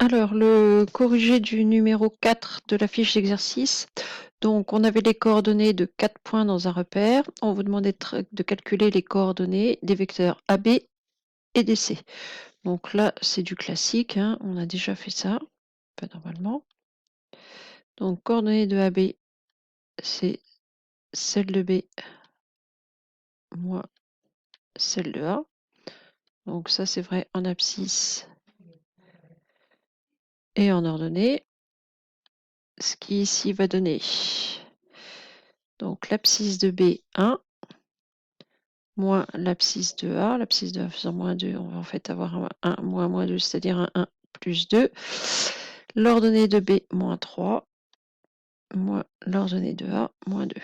Alors, le corrigé du numéro 4 de la fiche d'exercice. Donc, on avait les coordonnées de 4 points dans un repère. On vous demandait de calculer les coordonnées des vecteurs AB et DC. Donc là, c'est du classique, hein, on a déjà fait ça, pas normalement. Donc, coordonnées de AB, c'est celle de B moins celle de A. Donc ça, c'est vrai en abscisse et en ordonnée. Ce qui ici va donner donc l'abscisse de B 1 moins l'abscisse de A. L'abscisse de A faisant moins 2, on va en fait avoir un 1 moins 2, c'est-à-dire un 1 plus 2. L'ordonnée de B moins 3 moins l'ordonnée de A moins 2.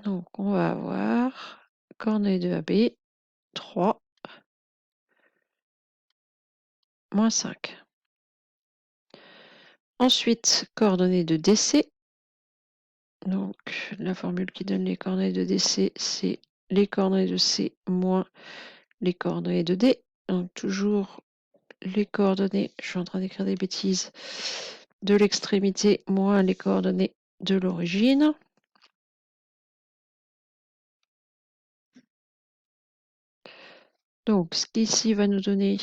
Donc on va avoir coordonnée de AB 3 moins 5. Ensuite, coordonnées de DC. Donc la formule qui donne les coordonnées de DC, c'est les coordonnées de C moins les coordonnées de D. Donc toujours les coordonnées, je suis en train d'écrire des bêtises, de l'extrémité moins les coordonnées de l'origine. Donc ce qui ici va nous donner,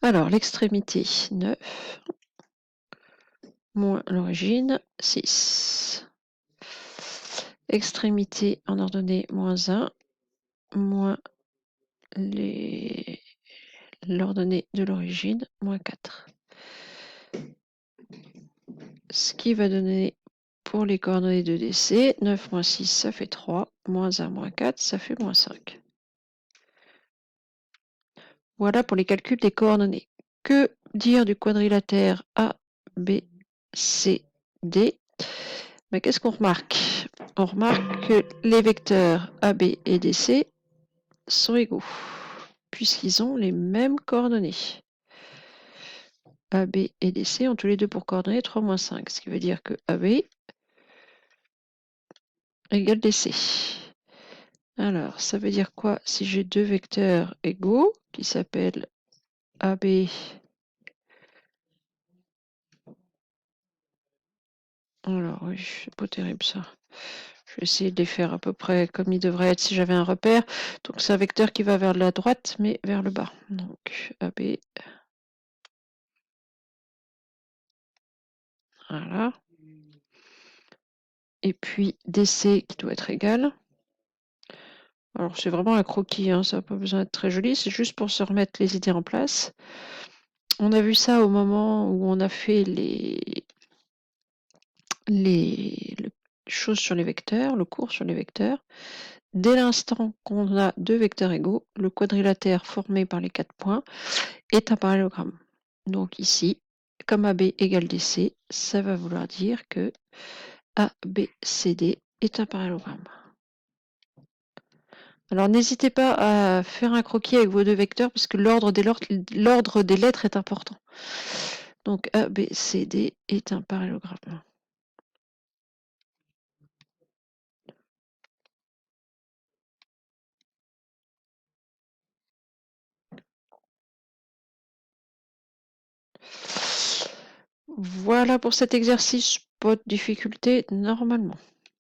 alors l'extrémité 9 moins l'origine 6. Extrémité en ordonnée moins 1 moins l'ordonnée de l'origine moins 4. Ce qui va donner pour les coordonnées de DC, 9 moins 6, ça fait 3, moins 1 moins 4, ça fait moins 5. Voilà pour les calculs des coordonnées. Que dire du quadrilatère A, B, C, D? Mais qu'est-ce qu'on remarque? On remarque que les vecteurs AB et DC sont égaux, puisqu'ils ont les mêmes coordonnées. AB et DC ont tous les deux pour coordonnées 3 moins 5, ce qui veut dire que AB égale DC. Alors, ça veut dire quoi si j'ai deux vecteurs égaux qui s'appellent AB. Alors, oui, c'est pas terrible ça. Je vais essayer de les faire à peu près comme ils devraient être si j'avais un repère. Donc, c'est un vecteur qui va vers la droite, mais vers le bas. Donc, AB. Voilà. Et puis, DC qui doit être égal. Alors, c'est vraiment un croquis, hein, ça n'a pas besoin d'être très joli. C'est juste pour se remettre les idées en place. On a vu ça au moment où on a fait les choses sur les vecteurs, le cours sur les vecteurs. Dès l'instant qu'on a deux vecteurs égaux, le quadrilatère formé par les 4 points est un parallélogramme. Donc ici, comme AB égale DC, ça va vouloir dire que ABCD est un parallélogramme. Alors n'hésitez pas à faire un croquis avec vos deux vecteurs parce que l'ordre des lettres est important. Donc ABCD est un parallélogramme. Voilà pour cet exercice, pas de difficulté normalement.